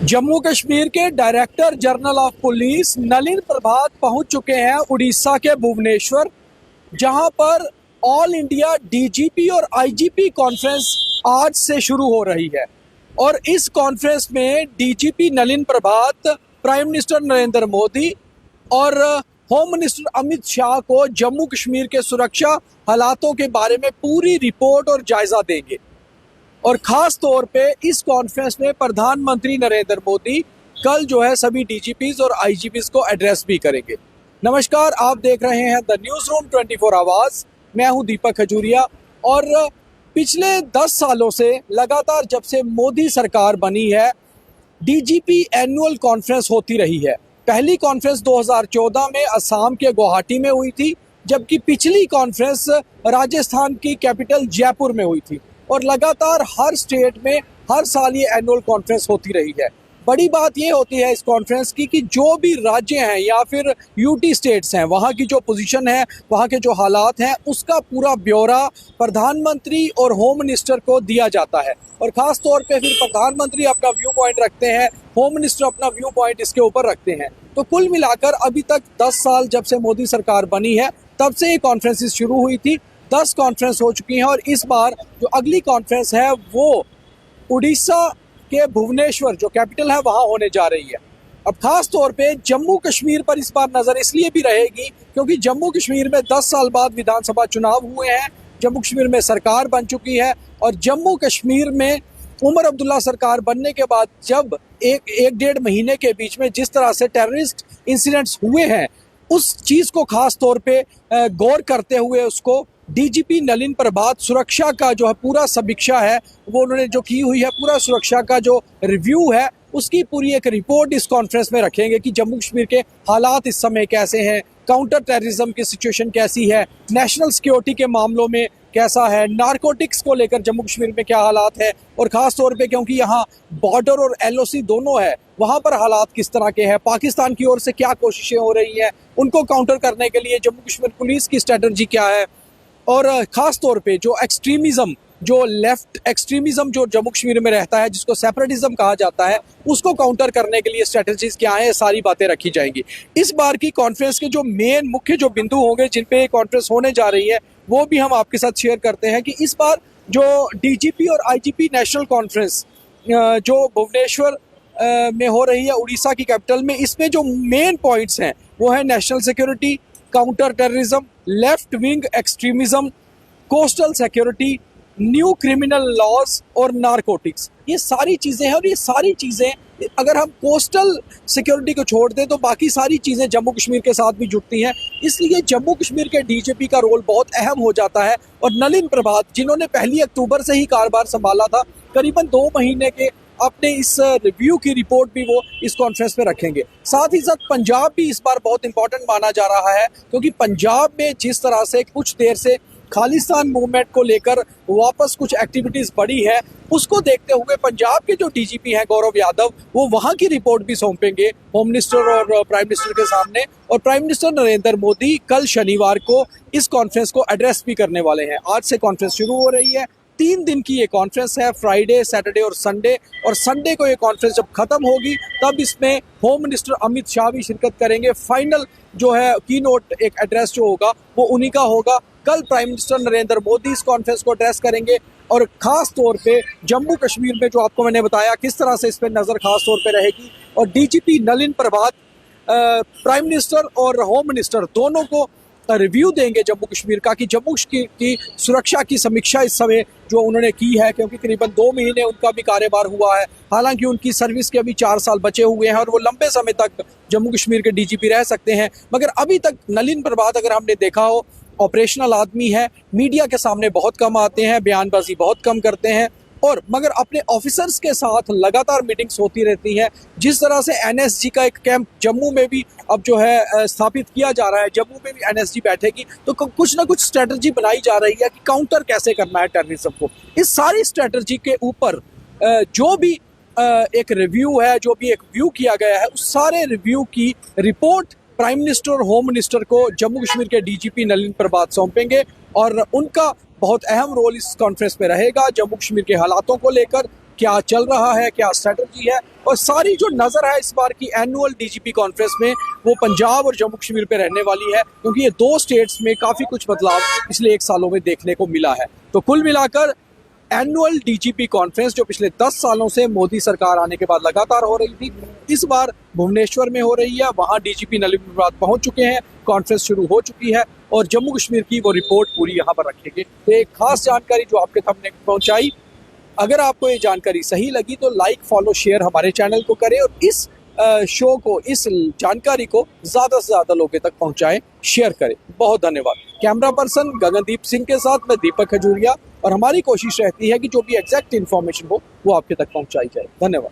जम्मू कश्मीर के director general of police Nalin Prabhat पहुंच चुके हैं उड़ीसा के भुवनेश्वर, जहां पर ऑल इंडिया डीजीपी और आईजीपी कॉन्फ्रेंस आज से शुरू हो रही है। और इस कॉन्फ्रेंस में डीजीपी नलिन प्रभात, प्राइम मिनिस्टर नरेंद्र मोदी और होम मिनिस्टर अमित शाह को जम्मू कश्मीर के सुरक्षा हालातों के बारे में पूरी रिपोर्ट और जायजा देंगे। और खास तौर पे इस कॉन्फ्रेंस में प्रधानमंत्री नरेंद्र मोदी कल जो है सभी डीजीपीज और आईजीपीज को एड्रेस भी करेंगे। नमस्कार, आप देख रहे हैं द न्यूज रूम 24 आवाज। मैं हूं दीपक खजूरिया। और पिछले 10 सालों से लगातार जब से मोदी सरकार बनी है, डीजीपी एनुअल कॉन्फ्रेंस होती रही है। पहली कॉन्फ्रेंस 2014 में असम के गुवाहाटी में हुई थी, जबकि पिछली कॉन्फ्रेंस राजस्थान की कैपिटल जयपुर में हुई थी। और लगातार हर स्टेट में हर साल ये एनुअल कॉन्फ्रेंस होती रही है। बड़ी बात ये होती है इस कॉन्फ्रेंस की कि जो भी राज्य हैं या फिर यूटी स्टेट्स हैं, वहाँ की जो पोजीशन है, वहाँ के जो हालात हैं, उसका पूरा ब्यौरा प्रधानमंत्री और होम मिनिस्टर को दिया जाता है। और ख़ास तौर पे फिर प्रधानमंत्री अपना व्यू पॉइंट रखते हैं, होम मिनिस्टर अपना व्यू पॉइंट इसके ऊपर रखते हैं। तो कुल मिलाकर अभी तक 10 साल जब से मोदी सरकार बनी है, तब से ये कॉन्फ्रेंसेस शुरू हुई थी। 10 कॉन्फ्रेंस हो चुकी हैं और इस बार जो अगली कॉन्फ्रेंस है वो उड़ीसा के भुवनेश्वर जो कैपिटल है वहां होने जा रही है। अब खास तौर पे जम्मू कश्मीर पर इस बार नजर इसलिए भी रहेगी क्योंकि जम्मू कश्मीर में 10 साल बाद विधानसभा चुनाव हुए हैं, जम्मू कश्मीर में सरकार बन चुकी है। और जम्मू कश्मीर में उमर अब्दुल्ला सरकार बनने के बाद जब एक डेढ़ महीने के बीच में जिस तरह से टेररिस्ट इंसिडेंट्स हुए हैं, उस चीज को खास तौर पे गौर करते हुए उसको डीजीपी नलिन प्रभात सुरक्षा का जो है पूरा समीक्षा है वो उन्होंने जो की हुई है, पूरा सुरक्षा का जो रिव्यू है उसकी पूरी एक रिपोर्ट इस कॉन्फ्रेंस में रखेंगे कि जम्मू कश्मीर के हालात इस समय कैसे हैं, काउंटर टेररिज्म की सिचुएशन कैसी है, नेशनल सिक्योरिटी के मामलों में कैसा है, नारकोटिक्स को लेकर जम्मू कश्मीर में क्या हालात है। और खास तौर पे क्योंकि यहाँ बॉर्डर और एलओसी दोनों है, वहाँ पर हालात किस तरह के हैं, पाकिस्तान की ओर से क्या कोशिशें हो रही हैं, उनको काउंटर करने के लिए जम्मू कश्मीर पुलिस की स्ट्रेटजी क्या है। और ख़ास तौर पे जो एक्सट्रीमिज़म, जो लेफ्ट एक्सट्रीमिज़म जो जम्मू कश्मीर में रहता है, जिसको सेपरेटिज्म कहा जाता है, उसको काउंटर करने के लिए स्ट्रेटजीज क्या है, सारी बातें रखी जाएंगी। इस बार की कॉन्फ्रेंस के जो मेन मुख्य जो बिंदु होंगे जिन पे कॉन्फ्रेंस होने जा रही है वो भी हम आपके साथ शेयर करते हैं कि इस बार जो डीजीपी और आईजीपी नेशनल कॉन्फ्रेंस जो भुवनेश्वर में हो रही है उड़ीसा की कैपिटल में, इसमें जो मेन पॉइंट्स हैं वो है national security, counter terrorism, left wing extremism, coastal security, new criminal laws और नारकोटिक्स। ये सारी चीज़ें हैं। और ये सारी चीज़ें अगर हम कोस्टल सिक्योरिटी को छोड़ दें तो बाकी सारी चीज़ें जम्मू कश्मीर के साथ भी जुड़ती हैं। इसलिए जम्मू कश्मीर के डीजीपी का रोल बहुत अहम हो जाता है। और नलिन प्रभात जिन्होंने 1 अक्टूबर से ही कारोबार संभाला था, करीबन 2 महीने के अपने इस रिव्यू की रिपोर्ट भी वो इस कॉन्फ्रेंस में रखेंगे। साथ ही साथ पंजाब भी इस बार बहुत इंपॉर्टेंट माना जा रहा है क्योंकि पंजाब में जिस तरह से कुछ देर से खालिस्तान मूवमेंट को लेकर वापस कुछ एक्टिविटीज बढ़ी है, उसको देखते हुए पंजाब के जो डीजीपी हैं गौरव यादव, वो वहाँ की रिपोर्ट भी सौंपेंगे होम मिनिस्टर और प्राइम मिनिस्टर के सामने। और प्राइम मिनिस्टर नरेंद्र मोदी कल शनिवार को इस कॉन्फ्रेंस को एड्रेस भी करने वाले हैं। आज से कॉन्फ्रेंस शुरू हो रही है। 3 दिन की ये कॉन्फ्रेंस है, फ्राइडे, सैटरडे और संडे। और संडे को ये कॉन्फ्रेंस जब खत्म होगी तब इसमें होम मिनिस्टर अमित शाह भी शिरकत करेंगे। फाइनल जो है की नोट एक एड्रेस जो होगा वो उन्हीं का होगा। कल प्राइम मिनिस्टर नरेंद्र मोदी इस कॉन्फ्रेंस को एड्रेस करेंगे। और खास तौर पे जम्मू कश्मीर में जो आपको मैंने बताया किस तरह से इस पर नज़र खास तौर पे रहेगी। और डीजीपी नलिन प्रभात प्राइम मिनिस्टर और होम मिनिस्टर दोनों को रिव्यू देंगे जम्मू कश्मीर का कि जम्मू कश्मीर की सुरक्षा की समीक्षा इस समय जो उन्होंने की है, क्योंकि करीबन 2 महीने उनका भी कार्यभार हुआ है। हालांकि उनकी सर्विस के अभी 4 साल बचे हुए हैं और वो लंबे समय तक जम्मू कश्मीर के डीजीपी रह सकते हैं। मगर अभी तक नलिन प्रभात अगर हमने देखा हो, ऑपरेशनल आदमी है, मीडिया के सामने बहुत कम आते हैं, बयानबाजी बहुत कम करते हैं, और मगर अपने ऑफिसर्स के साथ लगातार मीटिंग्स होती रहती हैं। जिस तरह से एनएसजी का एक कैंप जम्मू में भी अब जो है स्थापित किया जा रहा है, जम्मू में भी एनएसजी बैठेगी, तो कुछ ना कुछ स्ट्रेटजी बनाई जा रही है कि काउंटर कैसे करना है टेररिज्म को। इस सारी स्ट्रेटजी के ऊपर जो भी एक रिव्यू है, जो भी एक व्यू किया गया है, उस सारे रिव्यू की रिपोर्ट प्राइम मिनिस्टर और होम मिनिस्टर को जम्मू कश्मीर के डीजीपी नलिन प्रभात सौंपेंगे। और उनका बहुत अहम रोल इस कॉन्फ्रेंस में रहेगा जम्मू कश्मीर के हालातों को लेकर, क्या चल रहा है, क्या स्ट्रेटजी है, और सारी जो नज़र है इस बार की एनुअल डीजीपी कॉन्फ्रेंस में वो पंजाब और जम्मू कश्मीर पे रहने वाली है, क्योंकि ये दो स्टेट्स में काफ़ी कुछ बदलाव पिछले 1 सालों में देखने को मिला है। तो कुल मिलाकर एनुअल डीजीपी कॉन्फ्रेंस जो पिछले 10 सालों से मोदी सरकार आने के बाद लगातार हो रही थी, इस बार भुवनेश्वर में हो रही है। वहां डीजीपी नलिन प्रभात पहुंच चुके हैं, कॉन्फ्रेंस शुरू हो चुकी है और जम्मू कश्मीर की वो रिपोर्ट पूरी यहाँ पर रखेंगे। तो एक खास जानकारी जो आपके सामने पहुंचाई, अगर आपको ये जानकारी सही लगी तो लाइक, फॉलो, शेयर हमारे चैनल को करें और इस शो को, इस जानकारी को ज़्यादा से ज़्यादा लोगों तक पहुंचाएं, शेयर करें। बहुत धन्यवाद। कैमरा पर्सन गगनदीप सिंह के साथ मैं दीपक खजूरिया, और हमारी कोशिश रहती है कि जो भी एग्जैक्ट इन्फॉर्मेशन हो वो आपके तक पहुंचाई जाए। धन्यवाद।